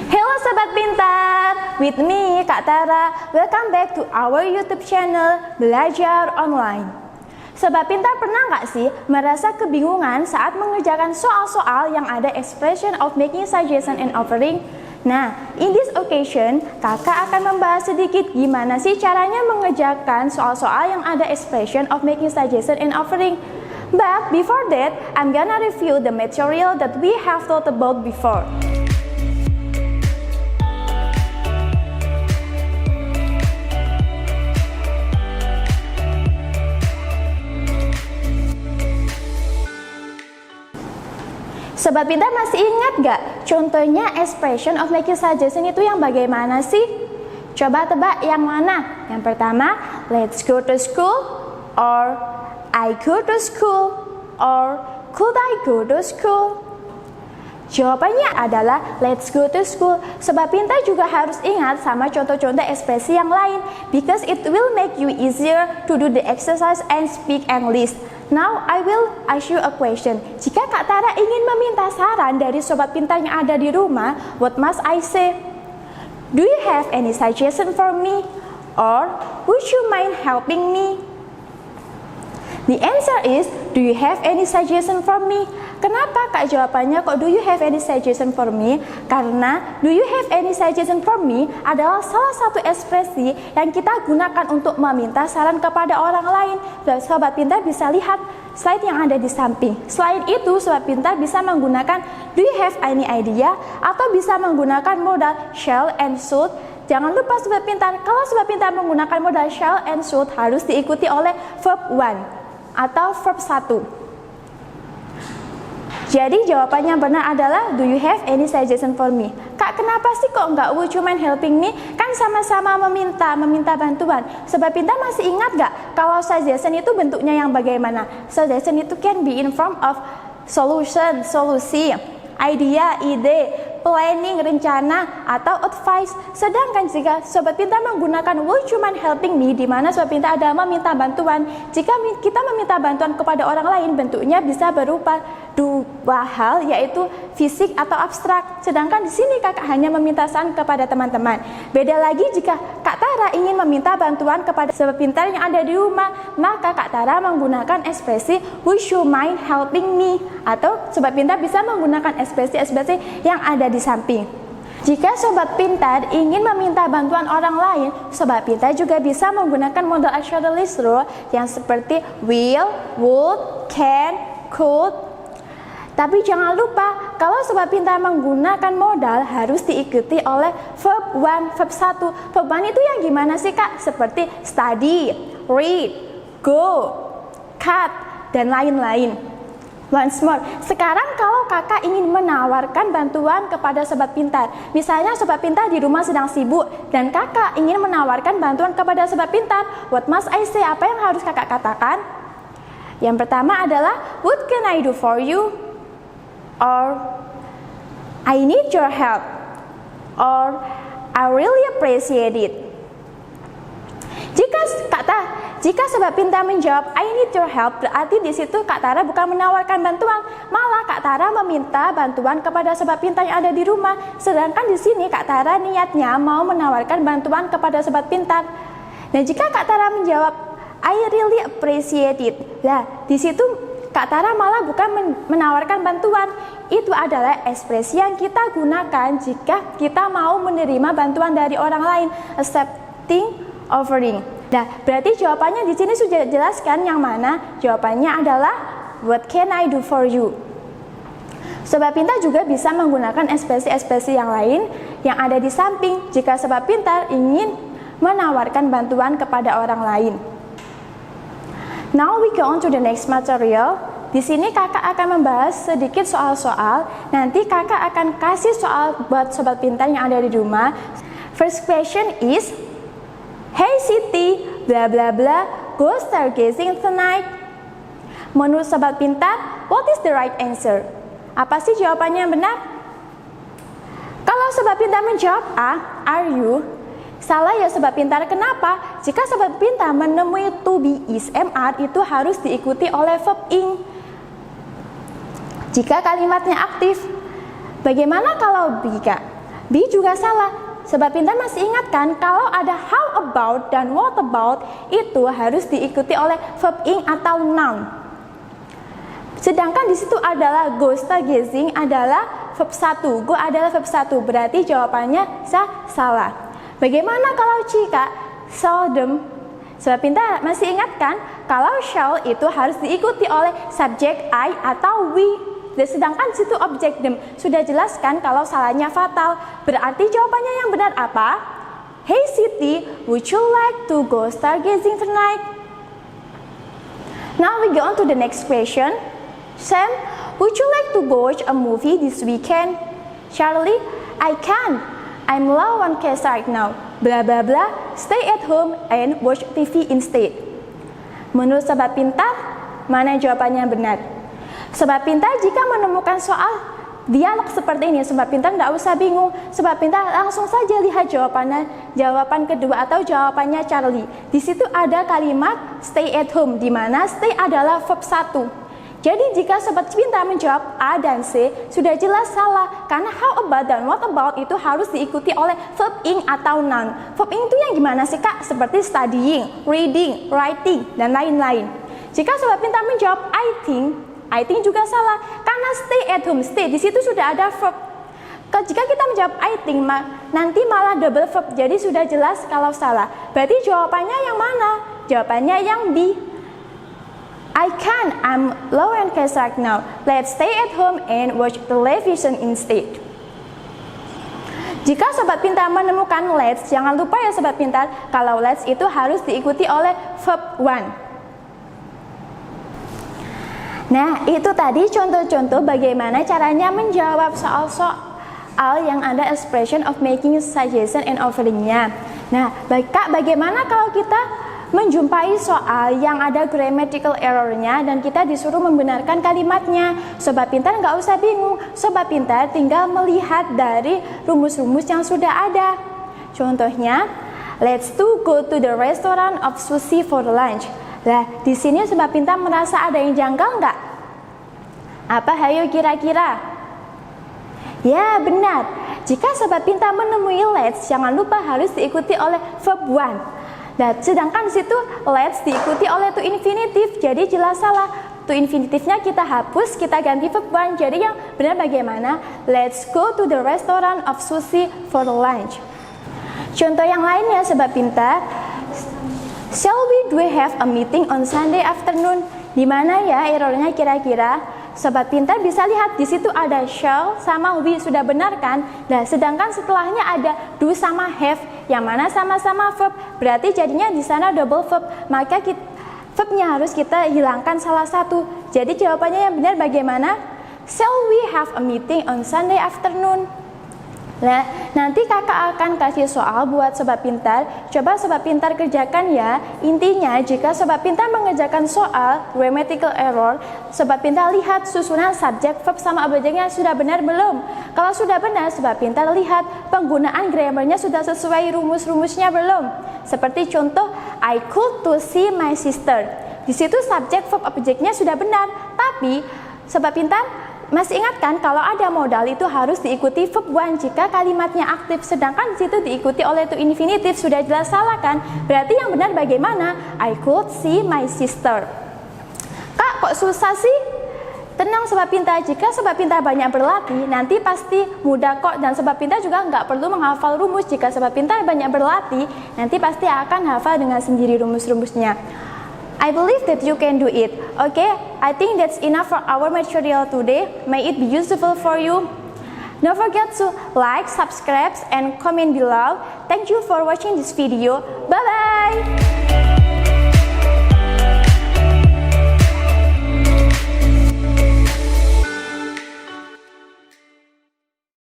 Halo Sobat Pintar, with me Kak Tara. Welcome back to our YouTube channel Belajar Online. Sobat Pintar pernah nggak sih merasa kebingungan saat mengerjakan soal-soal yang ada expression of making suggestion and offering? Nah, in this occasion, kakak akan membahas sedikit gimana sih caranya mengerjakan soal-soal yang ada expression of making suggestion and offering. But before that, I'm gonna review the material that we have thought about before. Sobat Pintar masih ingat gak contohnya expression of making suggestion itu yang bagaimana sih? Coba tebak yang mana? Yang pertama, let's go to school, or I go to school, or could I go to school? Jawabannya adalah let's go to school. Sobat Pintar juga harus ingat sama contoh-contoh ekspresi yang lain, because it will make you easier to do the exercise and speak English. Now I will ask you a question. Jika Kak Tara ingin meminta saran dari Sobat Pintar yang ada di rumah, what must I say? Do you have any suggestion for me? Or would you mind helping me? The answer is, do you have any suggestion for me? Kenapa Kak jawabannya kok do you have any suggestion for me? Karena do you have any suggestion for me adalah salah satu ekspresi yang kita gunakan untuk meminta saran kepada orang lain. Dan Sobat Pintar bisa lihat slide yang ada di samping. Selain itu, Sobat Pintar bisa menggunakan do you have any idea atau bisa menggunakan modal shall and should. Jangan lupa Sobat Pintar, kalau Sobat Pintar menggunakan modal shall and should harus diikuti oleh verb 1 atau verb 1. Jadi jawabannya yang benar adalah do you have any suggestion for me? Kak, kenapa sih kok nggak would you mind helping me? Kan sama-sama meminta bantuan. Sobat Pintar masih ingat nggak kalau suggestion itu bentuknya yang bagaimana? Suggestion itu can be in form of solution, solusi, idea, ide, planning, rencana, atau advice. Sedangkan jika Sobat Pintar menggunakan would you mind helping me, di mana Sobat Pintar ada meminta bantuan. Jika kita meminta bantuan kepada orang lain, bentuknya bisa berupa dua hal, yaitu fisik atau abstrak. Sedangkan di sini kakak hanya meminta saran kepada teman-teman. Beda lagi jika Kak Tara ingin meminta bantuan kepada Sobat Pintar yang ada di rumah, maka Kak Tara menggunakan ekspresi would you mind helping me, atau Sobat Pintar bisa menggunakan ekspresi-ekspresi yang ada di samping. Jika Sobat Pintar ingin meminta bantuan orang lain, Sobat Pintar juga bisa menggunakan modal auxiliary rule yang seperti will, would, can, could. Tapi jangan lupa, kalau Sobat Pintar menggunakan modal harus diikuti oleh verb 1, verb 1. Verb 1 itu yang gimana sih Kak? Seperti study, read, go, cut, dan lain-lain. Once more, sekarang kalau kakak ingin menawarkan bantuan kepada Sobat Pintar, misalnya Sobat Pintar di rumah sedang sibuk dan kakak ingin menawarkan bantuan kepada Sobat Pintar, what must I say? Apa yang harus kakak katakan? Yang pertama adalah what can I do for you? Or I need your help, or I really appreciate it. Jika Sobat Pintar menjawab I need your help, berarti di situ Kak Tara bukan menawarkan bantuan, malah Kak Tara meminta bantuan kepada Sobat Pintar yang ada di rumah. Sedangkan di sini Kak Tara niatnya mau menawarkan bantuan kepada Sobat Pintar. Nah, jika Kak Tara menjawab I really appreciate it, nah di situ Kak Tara malah bukan menawarkan bantuan. Itu adalah ekspresi yang kita gunakan jika kita mau menerima bantuan dari orang lain, accepting, offering. Nah, berarti jawabannya di sini sudah jelaskan yang mana? Jawabannya adalah what can I do for you? Sobat Pintar juga bisa menggunakan ekspresi-ekspresi yang lain yang ada di samping jika Sobat Pintar ingin menawarkan bantuan kepada orang lain. Now we go on to the next material. Di sini kakak akan membahas sedikit soal-soal. Nanti kakak akan kasih soal buat Sobat Pintar yang ada di rumah. First question is, hey Siti, bla bla bla, go stargazing tonight. Menurut Sobat Pintar, what is the right answer? Apa sih jawabannya yang benar? Kalau Sobat Pintar menjawab A, are you? Salah ya Sobat Pintar, kenapa? Jika Sobat Pintar menemui to be is MR itu harus diikuti oleh verb ing. Jika kalimatnya aktif, bagaimana kalau jika B juga salah. Sobat pintar masih ingat kan kalau ada how about dan what about itu harus diikuti oleh verb ing atau noun. Sedangkan di situ adalah go stargazing adalah verb 1, go adalah verb 1, berarti jawabannya salah. Bagaimana kalau C, Kak? Seldom. Sobat pintar masih ingat kan kalau shall itu harus diikuti oleh subjek I atau we. Dan sedangkan situ objek them sudah jelaskan kalau salahnya fatal. Berarti jawabannya yang benar apa? Hey Siti, would you like to go stargazing tonight? Now we go on to the next question. Sam, would you like to watch a movie this weekend? Charlie, I can. I'm low on cash right now. Blah blah blah. Stay at home and watch TV instead. Menurut sobat pintar, mana jawabannya benar? Sobat pintar jika menemukan soal dialog seperti ini, sobat pintar nggak usah bingung. Sobat pintar langsung saja lihat jawabannya, jawaban kedua atau jawabannya Charlie. Di situ ada kalimat stay at home, di mana stay adalah verb 1. Jadi jika sobat pintar menjawab A dan C, sudah jelas salah. Karena how about dan what about itu harus diikuti oleh verb ing atau noun. Verb ing itu yang gimana sih, Kak? Seperti studying, reading, writing, dan lain-lain. Jika sobat pintar menjawab I think juga salah karena stay at home, stay di situ sudah ada verb. Jika kita menjawab I think nanti malah double verb, jadi sudah jelas kalau salah. Berarti jawabannya yang mana? Jawabannya yang B. I can, I'm low on cash right now. Let's stay at home and watch television instead. Jika sobat pintar menemukan let's, jangan lupa ya sobat pintar, kalau let's itu harus diikuti oleh verb 1. Nah, itu tadi contoh-contoh bagaimana caranya menjawab soal-soal yang ada expression of making suggestion and offering-nya. Nah, Kak, bagaimana kalau kita menjumpai soal yang ada grammatical error-nya dan kita disuruh membenarkan kalimatnya? Sobat pintar nggak usah bingung, sobat pintar tinggal melihat dari rumus-rumus yang sudah ada. Contohnya, let's go to the restaurant of Sushi for lunch. Nah, di sini sobat pintar merasa ada yang janggal nggak? Apa hayo kira-kira? Ya, benar. Jika sobat pintar menemui let's, jangan lupa harus diikuti oleh verb 1. Nah, sedangkan di situ let's diikuti oleh to infinitive, jadi jelas salah. To infinitifnya kita hapus, kita ganti verb 1. Jadi yang benar bagaimana? Let's go to the restaurant of Sushi for lunch. Contoh yang lainnya sobat pintar. Shall we have a meeting on Sunday afternoon? Di mana ya errornya kira-kira? Sobat pintar bisa lihat di situ ada shall sama we, sudah benar kan? Nah, sedangkan setelahnya ada do sama have yang mana sama-sama verb. Berarti jadinya di sana double verb. Maka verbnya harus kita hilangkan salah satu. Jadi jawabannya yang benar bagaimana? Shall we have a meeting on Sunday afternoon? Nah, nanti kakak akan kasih soal buat sobat pintar. Coba sobat pintar kerjakan ya. Intinya, jika sobat pintar mengerjakan soal grammatical error, sobat pintar lihat susunan subjek, verb, sama objeknya sudah benar belum? Kalau sudah benar, sobat pintar lihat penggunaan grammarnya sudah sesuai rumus-rumusnya belum? Seperti contoh, I could to see my sister. Di situ subjek, verb, objeknya sudah benar. Tapi, sobat pintar masih ingat kan kalau ada modal itu harus diikuti verb 1 jika kalimatnya aktif, sedangkan di situ diikuti oleh to infinitive, sudah jelas salah kan? Berarti yang benar bagaimana? I could see my sister. Kak, kok susah sih? Tenang sobat pintar, jika sobat pintar banyak berlatih nanti pasti mudah kok, dan sobat pintar juga nggak perlu menghafal rumus. Jika sobat pintar banyak berlatih nanti pasti akan hafal dengan sendiri rumus-rumusnya. I believe that you can do it. Okay, I think that's enough for our material today. May it be useful for you. Don't forget to like, subscribe, and comment below. Thank you for watching this video. Bye-bye.